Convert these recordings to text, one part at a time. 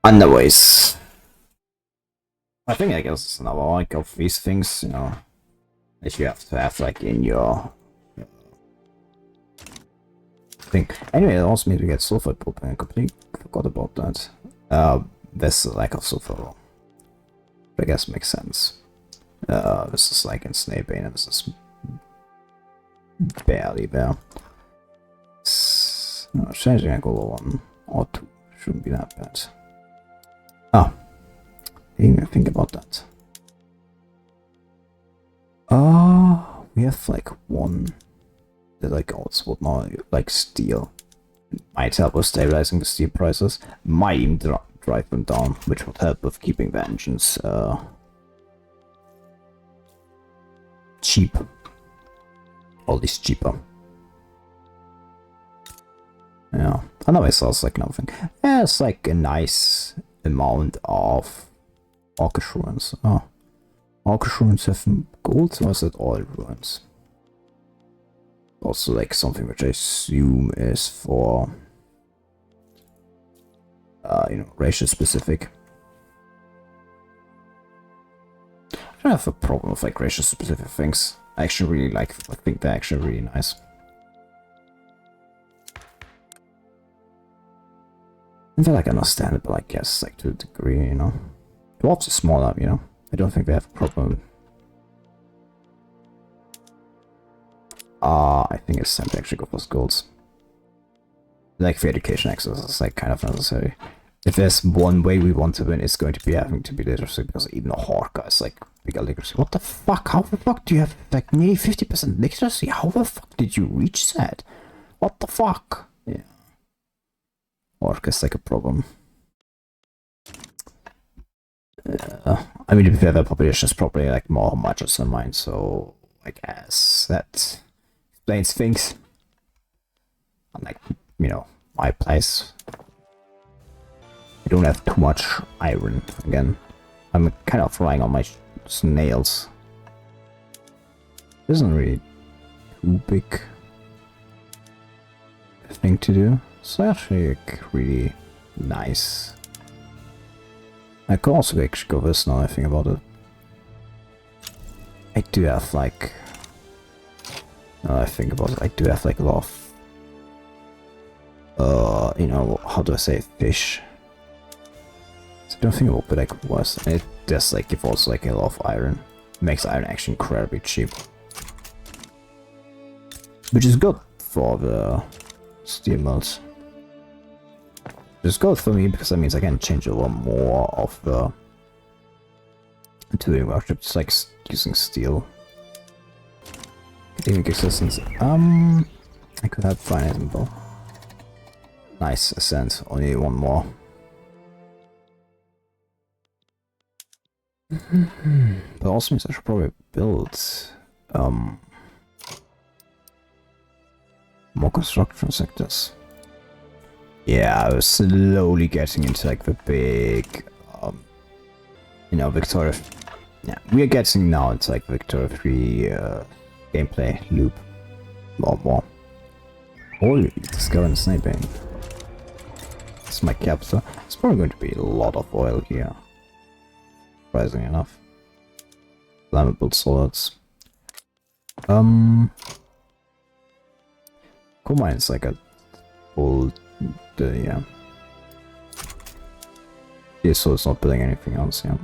Anyways, I think I guess it's another like of these things, you know, that you have to have like in your thing. Anyway, it also means we get sulfur pulp, and I completely forgot about that. There's a lack of sulfur, I guess makes sense. This is like in Snailbane, and this is barely there. No, changing a goal 1 or 2 shouldn't be that bad. Oh, didn't even think about that. We have like one that like also would not like steel. Might help with stabilizing the steel prices. Might even drive them down, which would help with keeping the engines cheap. All these cheaper. Yeah, I know it sounds like nothing. Yeah, it's like a nice amount of orcish ruins. Oh, orcish ruins have gold, or is it all ruins? Also, like something which I assume is for, you know, racial specific. I don't have a problem with like racial specific things. I actually really like. I think they're actually really nice. And they're like understandable, I guess, like to a degree, you know. Dwarves are smaller, you know. I don't think they have a problem. I think it's time to actually go for skulls. Like for education access is like kind of necessary. If there's one way we want to win, it's going to be having to be literacy, because even a Horka is like bigger literacy. What the fuck? How the fuck do you have like nearly 50% literacy? How the fuck did you reach that? What the fuck? Yeah. Orc is like a problem. I mean, to be fair, their population is probably like more homogeneous than mine, so I guess that explains things. Unlike, you know, my place. I don't have too much iron again. I'm kind of relying on my snails. This isn't really too big a thing to do. It's actually like really nice. I could also actually go this now I think about it. I do have like, now I think about it, I do have like a lot of, you know, how do I say, fish. So I don't think it will be like worse. And it does like give also like a lot of iron. It makes iron actually incredibly cheap. Which is good for the steel mills. It's good for me because that means I can change a lot more of the tooling workshops, like using steel. Academic existence. I could have finance though. Nice ascent. Only one more. But also means I should probably build more construction sectors. Yeah, I was slowly getting into like the big, you know, Victoria. Yeah, we are getting now into like Victoria 3 gameplay loop. More. Oil discovered in Snailbane. It's my capital. It's probably going to be a lot of oil here. Surprisingly enough. Flammable solids. Coal mine is like a full. Yeah. Yeah, so it's not building anything else, yeah.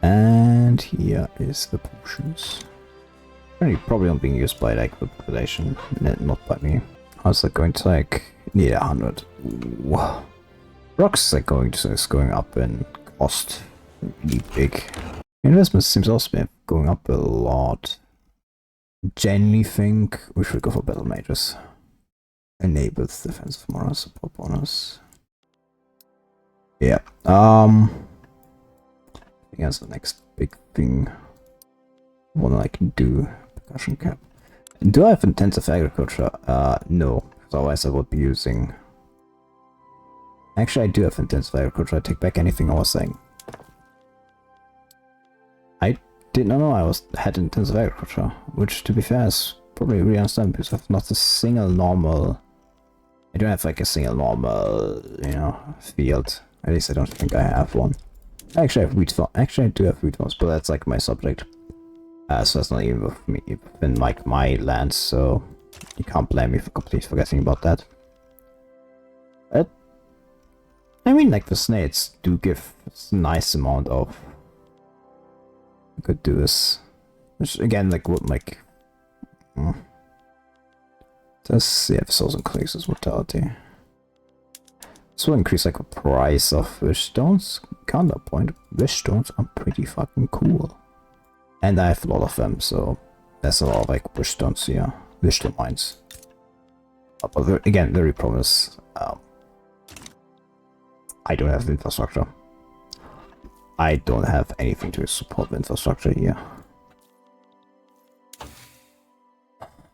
And here is the potions. Probably not being used by like the population, not by me. How's that going to like need 100? Ooh. Rocks is going up in cost, really big. Investment seems also to be going up a lot. Generally think we should go for battle mages. Enables defensive moral support bonus. Yeah. I think that's the next big thing. What I can do. Percussion cap. Do I have intensive agriculture? No. Otherwise I would be using. Actually, I do have intensive agriculture. I take back anything I was saying. I did not know I had intensive agriculture, which to be fair is probably really understandable because I have not a single normal I don't have like a single normal, you know, field. At least I don't think I have one. I actually have wheat farm. Actually, I do have wheat farms, but that's like my subject. So that's not even with me, in like my land, so you can't blame me for completely forgetting about that. But I mean, like the snails do give a nice amount of. I could do this, which again, like would like. Does yeah, this also increases mortality. This will increase like the price of wish stones. Counterpoint: wish stones are pretty fucking cool. And I have a lot of them, so there's a lot of like wish stones here. Wish stone mines. But again, very promise. I don't have infrastructure. I don't have anything to support the infrastructure here.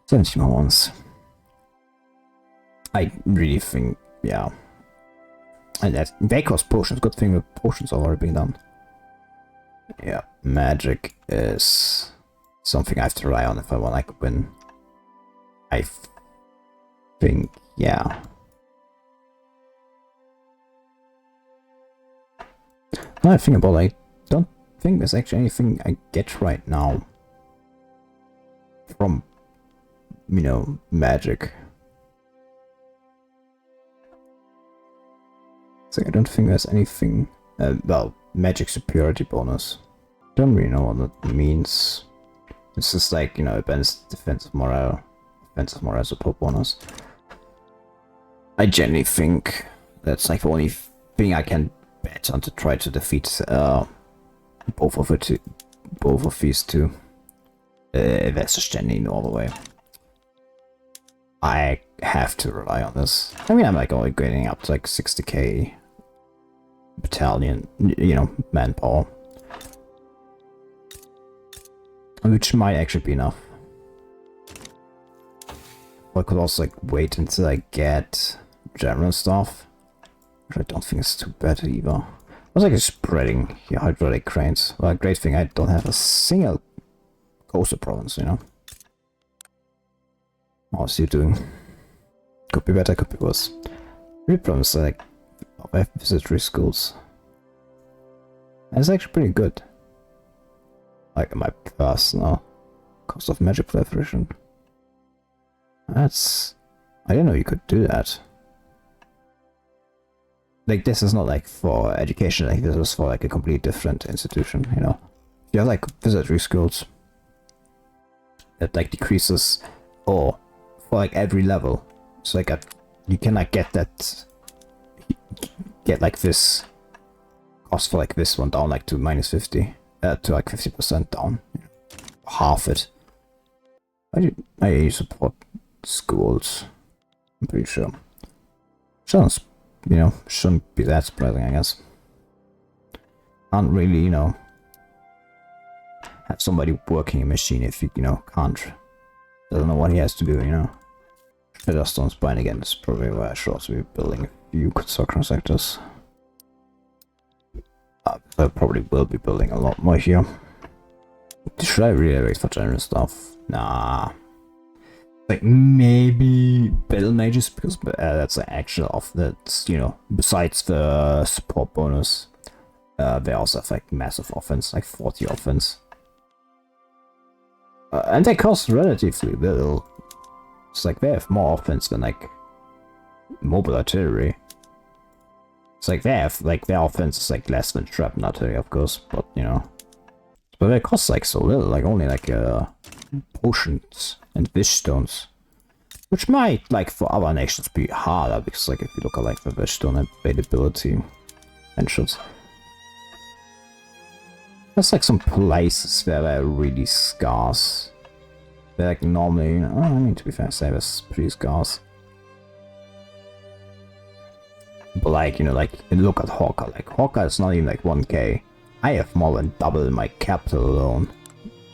70 more ones. I really think, yeah. And that they cost potions. Good thing the potions are already being done. Yeah, magic is something I have to rely on if I want to win. I think, yeah. Now I think about it, I don't think there's actually anything I get right now from, you know, magic. So I don't think there's anything, well, magic superiority bonus. Don't really know what that means. It's just like, you know, defensive morale support bonus. I generally think that's like the only thing I can bet on to try to defeat both of these two. That's just generally no other way. I have to rely on this. I mean, I'm like only getting up to like 60k battalion, you know, manpower, which might actually be enough. I could also like wait until I get general stuff, which I don't think is too bad either. I was like spreading your hydraulic cranes. Well, great thing I don't have a single coastal province, you know. How's you doing? Could be better, could be worse. Real problems like I have visited schools. That's actually pretty good. Like my personal cost of magic proliferation. That's... I didn't know you could do that. Like this is not like for education, like this is for like a completely different institution, you know. You have like visitors schools that like decreases or for like every level. So like you can like get like this cost for like this one down like to -50 to like 50% down, half it. I support schools, I'm pretty sure. Sounds, you know, shouldn't be that surprising, I guess. Can't really, you know, have somebody working a machine if you know, doesn't know what he has to do, you know. Featherstone Spine again is probably where I should also be building a few construction sectors. I probably will be building a lot more here. Should I really wait for general stuff? Nah. Like maybe battle mages, because that's the actual of that, you know, besides the support bonus, they also have like massive offense, like 40 offense. And they cost relatively little. It's like they have more offense than like mobile artillery. It's like they have like their offense is like less than shrapnel artillery, of course, but you know. But they cost like so little, like only like potions and wish stones, which might like for other nations be harder because like if you look at like the wish stone availability and shit. There's like some places where they're really scarce. They're like normally, you know, I mean to be fair, say that's pretty scarce. But like, you know, like look at Hawker, like Hawker is not even like 1k. I have more than double my capital alone.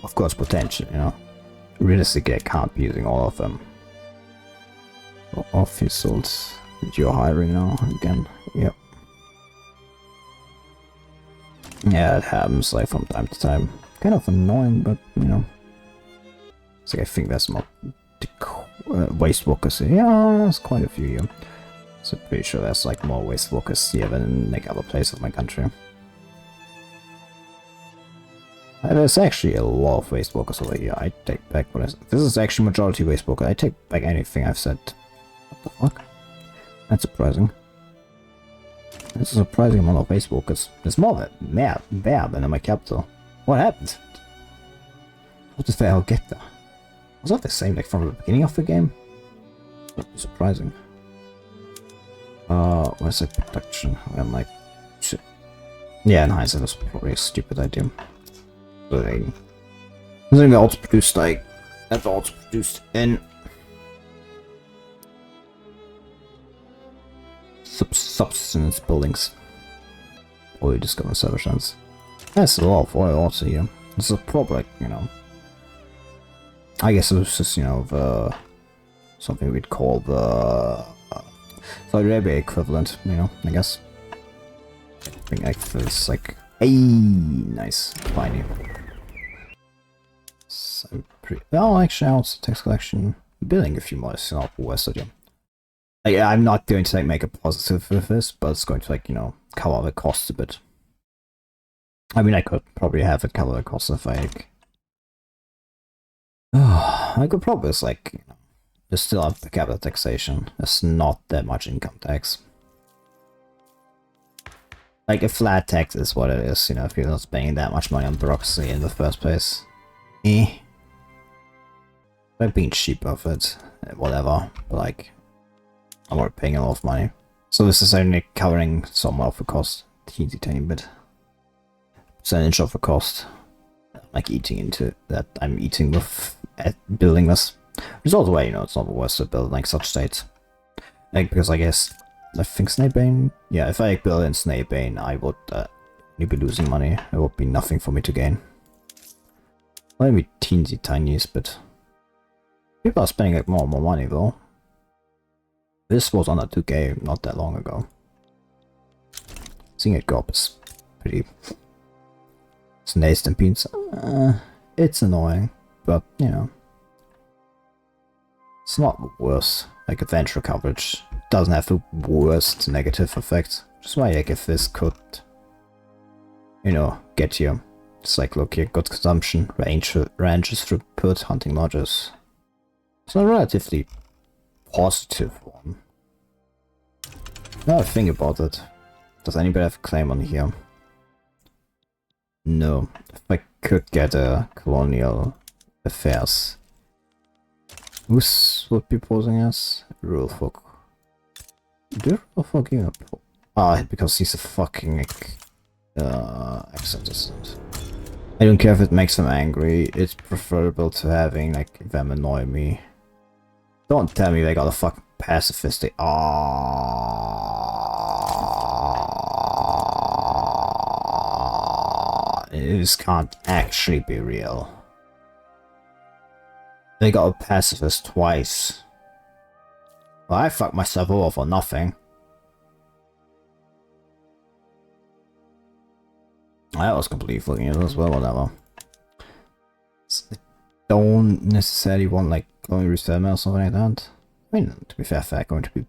Of course potential, you know. Realistically I can't be using all of them. Officials, you're hiring now again, yep. Yeah, it happens like from time to time. Kind of annoying, but you know. So I think that's more waste walkers. Yeah, there's quite a few here. So pretty sure there's like more waste walkers here than in like other places of my country. There's actually a lot of waste walkers over here. I take back what I said. This is actually majority waste walker. I take back anything I've said. What the fuck? That's surprising. That's a surprising amount of waste walkers. There's more there than in my capital. What happened? What did the hell get there? Was that the same like from the beginning of the game? That's surprising. Where's the production? I'm like, shit. Yeah, in hindsight, that's probably a stupid idea. But I think they also produced like that's also produced in subsistence buildings. Oil discovered server chance. That's a lot of oil also here. This is probably like, you know, I guess it was just, you know, the something we'd call the Saudi Arabia equivalent, you know, I guess. I think like this like nice finding. So pretty well actually also text collection building a few more in West Stadium. I'm not going to like make a positive with this, but it's going to like, you know, cover the costs a bit. I mean I could probably have it cover the costs if I like I could probably just like, you know, just still have the capital taxation. There's not that much income tax. Like a flat tax is what it is, you know, if you're not spending that much money on bureaucracy in the first place. I've been cheap of it, whatever, but like, I'm already paying a lot of money. So this is only covering some of the cost, teensy tiny bit. Percentage of the cost, like eating into that I'm eating with at building this. There's also a way, you know, it's not the worst to build like such states. Like, because I guess, I think Snailbane, yeah, if I build in Snailbane, I would be losing money. It would be nothing for me to gain. Maybe teensy tiniest, but people are spending like more and more money though. This was under 2K not that long ago. Seeing it go up is pretty... It's nice and beans. It's annoying, but you know. It's not the worst. Like adventure coverage doesn't have the worst negative effect. Just why like if this could, you know, get you. It's like, look here, good consumption, ranges throughput, hunting lodges. It's a relatively positive one. Now I think about it. Does anybody have a claim on here? No. If I could get a colonial affairs. Who's would be posing as? Rural folk. Do rural folk even because he's a fucking accent assistant. I don't care if it makes them angry, it's preferable to having like them annoy me. Don't tell me they got a fucking pacifist. They this can't actually be real. They got a pacifist twice. Well, I fucked myself over for nothing. I was completely fucking it as well, whatever. I don't necessarily want like colonial resettlement or something like that. I mean, to be fair, they're going to be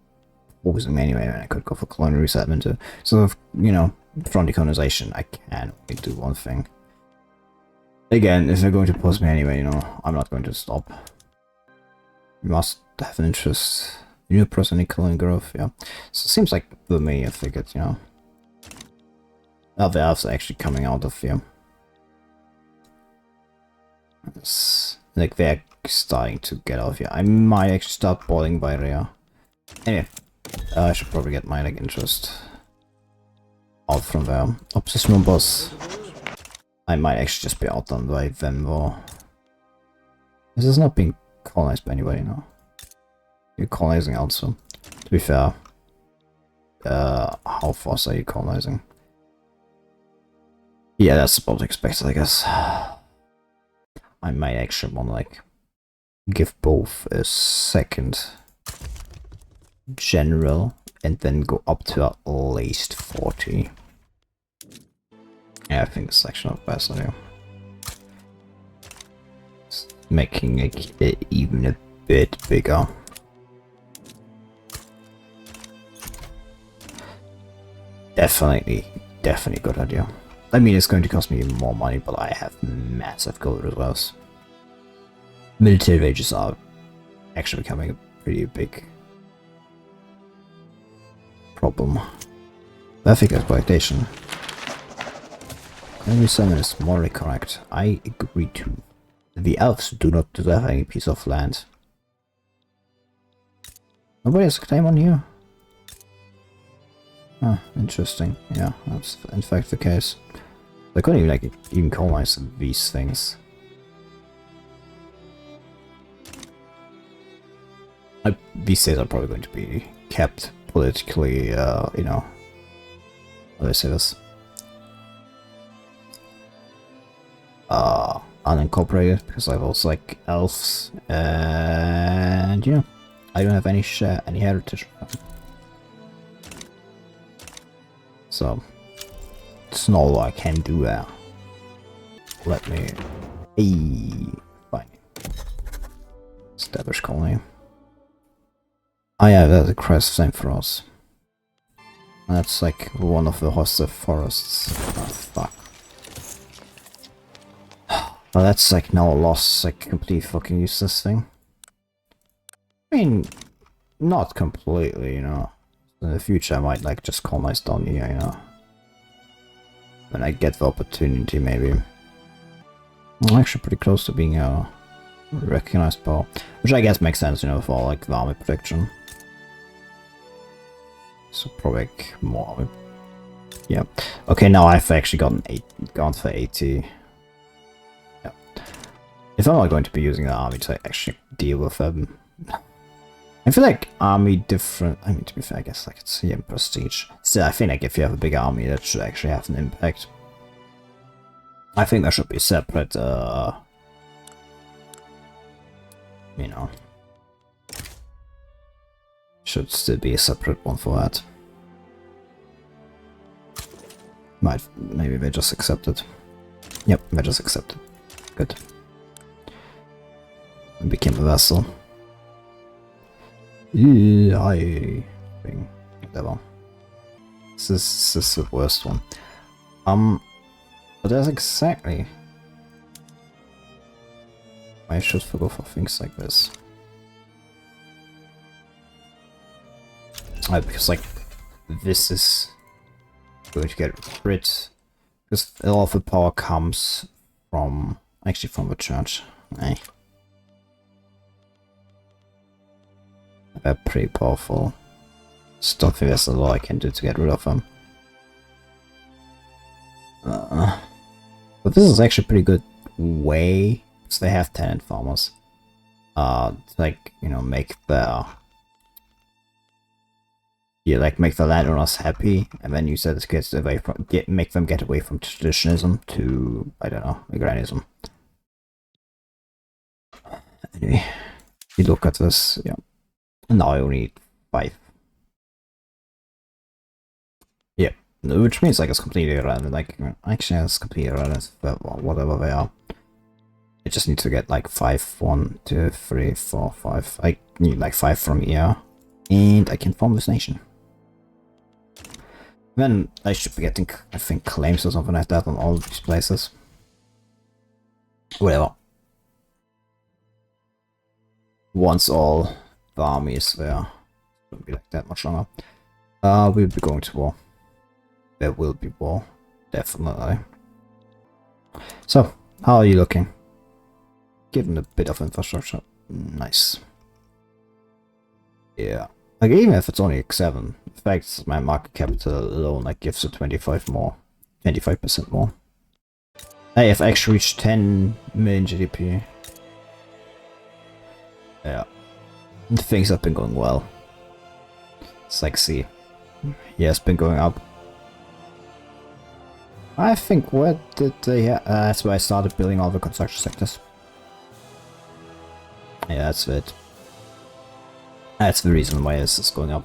opposing me anyway, and I could go for colonial resettlement to sort of, you know, from decolonization. I can only do one thing. Again, if they're going to oppose me anyway, you know, I'm not going to stop. You must have an interest in your personal colonial growth, yeah. So it seems like for me, I figured, you know. Other elves are actually coming out of here. It's like they're starting to get out of here. I might actually start boarding by rare. Anyway, I should probably get my like interest out from there. Opposition numbers. I might actually just be outdone by them though. This is not being colonized by anybody, no. You're colonizing also. To be fair, how fast are you colonizing? Yeah, that's about expected, I guess. I might actually want to like give both a second general and then go up to at least 40. Yeah, I think this is actually not best idea. Making it even a bit bigger. Definitely a good idea. I mean, it's going to cost me more money, but I have massive gold reserves. Military wages are actually becoming a pretty big problem. Perfect exploitation. Every summon is morally correct. I agree too. The elves do not deserve any piece of land. Nobody has a claim on you? Ah, interesting. Yeah, that's in fact the case. They couldn't even colonize these things. These states are probably going to be kept politically, you know, how do I say this? Unincorporated, because I've also like elves, and you know, I don't have any heritage. So, it's not all I can do there. Let me... fine. Establish colony. Oh yeah, that's a crest same for us. That's like one of the hostile forests. Oh fuck. Oh, that's like now lost, like complete fucking useless thing. I mean, not completely, you know. In the future I might like just colonize down here, you know. When I get the opportunity, maybe. I'm actually pretty close to being a recognized power. Which I guess makes sense, you know, for like the army protection. So probably like, more army. Yeah. Okay, now I've actually gone for 80. Yeah. If I'm not going to be using the army to actually deal with them. I feel like army different. I mean, to be fair, I guess I could see in prestige. Still, I think like if you have a big army, that should actually have an impact. I think there should be separate, you know, should still be a separate one for that. Maybe they just accept it. Yep, they just accept it. Good. And became a vassal. Yeah, I think whatever. This is the worst one. But that's exactly why I should go for things like this. Because like this is going to get rid, because a lot of the power comes from actually from the church. They're pretty powerful. Stuff there's a lot I can do to get rid of them. But this is actually a pretty good way, because they have tenant farmers. To like, you know, make their... Yeah, like make the landowners happy, and then use that to get away from... make them get away from traditionalism to, I don't know, agrarianism. Anyway, you look at this, yeah. Now I only need 5. Yeah, which means like it's completely irrelevant. Like actually, it's completely irrelevant. Whatever they are, I just need to get like 5. 1, 2, 3, 4, 5. I need like 5 from here, and I can form this nation. Then I should be getting, I think, claims or something like that on all these places. Whatever. Once all the army is there, it won't be like that much longer. We'll be going to war. There will be war, definitely. So, how are you looking? Given a bit of infrastructure, nice. Yeah, like even if it's only like 7, in fact, my market capital alone like gives it 25% more. I have actually reached 10 million GDP. Yeah. Things have been going well. It's like, see. Yeah, it's been going up. I think, where did they... that's where I started building all the construction sectors. Yeah, that's it. That's the reason why this is going up.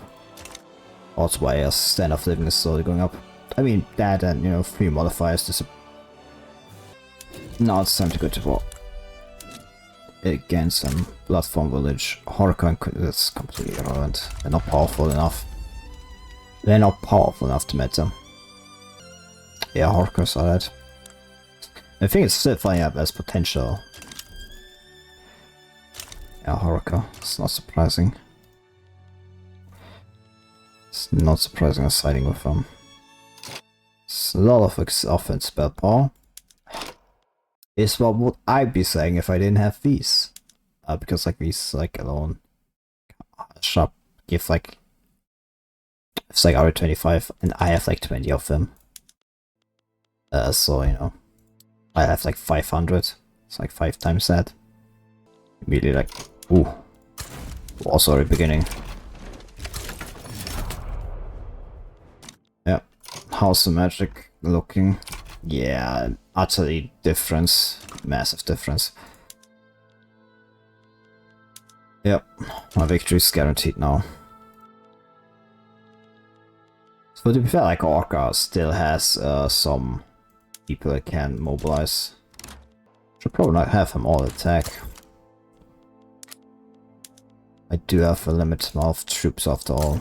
Also why our standard of living is slowly going up. I mean, that and, you know, 3 modifiers. Now it's time to go to war. Against some Bloodthorn Village. Horror, that's completely irrelevant. They're not powerful enough. They're not powerful enough to matter. Yeah, Horkers are that. I think it's still flying up as potential. Yeah, Horker. It's not surprising. It's not surprising us siding with them. It's a lot of offense spell power. Is what would I be saying if I didn't have these? Because like these like alone sharp give like it's like RE25 and I have like 20 of them. So you know I have like 500. It's like 5 times that. Immediately like ooh. Also already beginning. Yeah. How's the magic looking? Yeah, utterly difference. Massive difference. Yep, my victory is guaranteed now. So to be fair, like Orca still has some people that can mobilize. Should probably not have them all attack. I do have a limited amount of troops after all.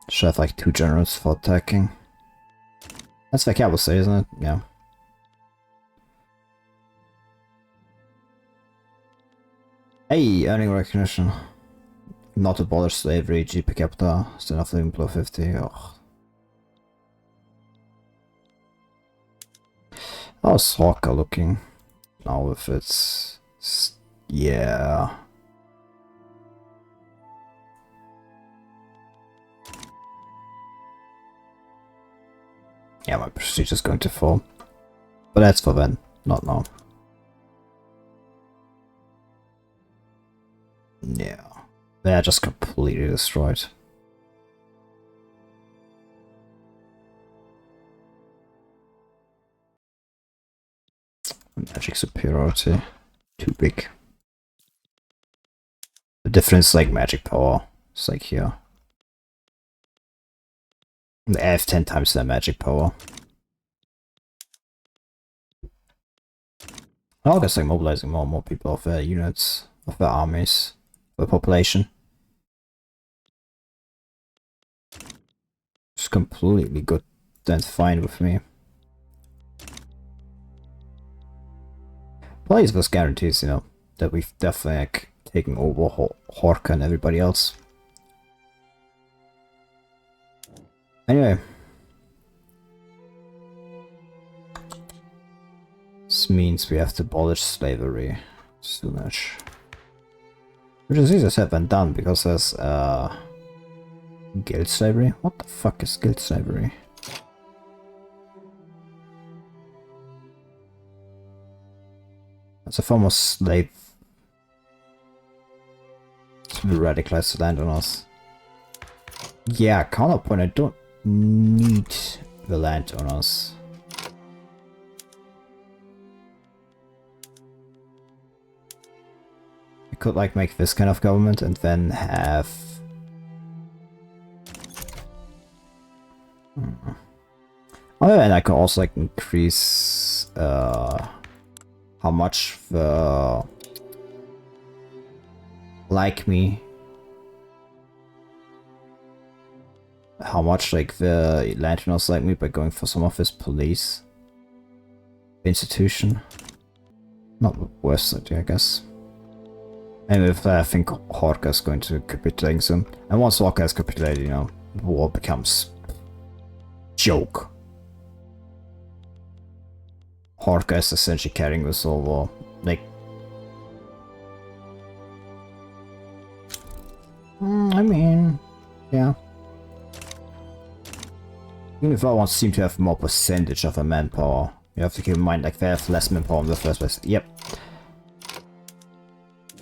Should have like 2 generals for attacking. That's like I would say, isn't it? Yeah. Hey, earning recognition. Not abolish slavery, GP per capita, still enough living below 50. Oh. How's Hawker looking? Now if it's... yeah. Yeah, my prestige is going to fall. But that's for then, not now. Yeah. They're just completely destroyed. Magic superiority. Too big. The difference is like magic power. It's like here. They have 10 times their magic power. I guess like mobilizing more and more people of their units, of their armies, the population. It's completely good and fine with me. Plays this guarantees, you know, that we've definitely like, taken over Horka and everybody else. Anyway. This means we have to abolish slavery soonish. Which is easier said than done because there's guild slavery? What the fuck is guild slavery? It's a form of slave to radicalize the landowners. Yeah, counterpoint, I don't need the landowners. I could like make this kind of government and then have... Oh yeah, and I could also like increase how much the like me, how much like the landowners like me by going for some of this police institution. Not the worst idea, I guess. And if I think Horka is going to capitulate soon, and once Horka has capitulated, you know, war becomes joke. Horka is essentially carrying this over, like... I mean... yeah. Even if I seem to have more percentage of a manpower, you have to keep in mind, like, they have less manpower in the first place. Yep.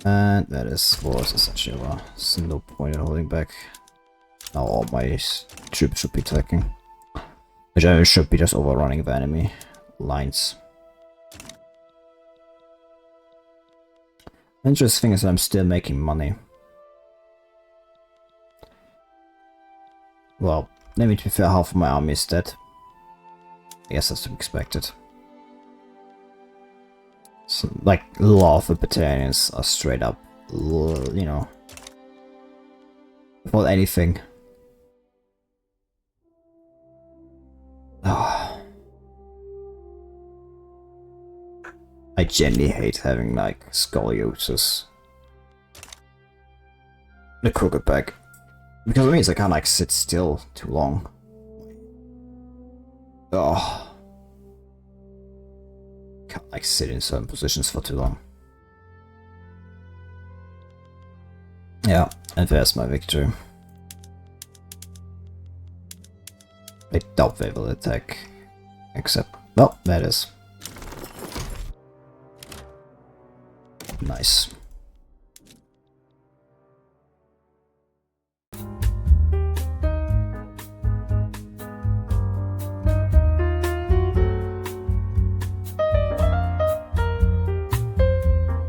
And that is was essentially over. There's no point in holding back. Now all my troops should be attacking. Which I should be just overrunning the enemy lines. Interesting is that I'm still making money. Well, let me to be fair, half of my army is dead. I guess that's to be expected. So, like, a lot of the battalions are straight up, you know, for anything. Oh. I genuinely hate having like scoliosis. The crooked back. Because it means I can't like sit still too long. Oh. Can't like sit in certain positions for too long. Yeah, and there's my victory. I doubt they will attack. Except, well, that is. Nice.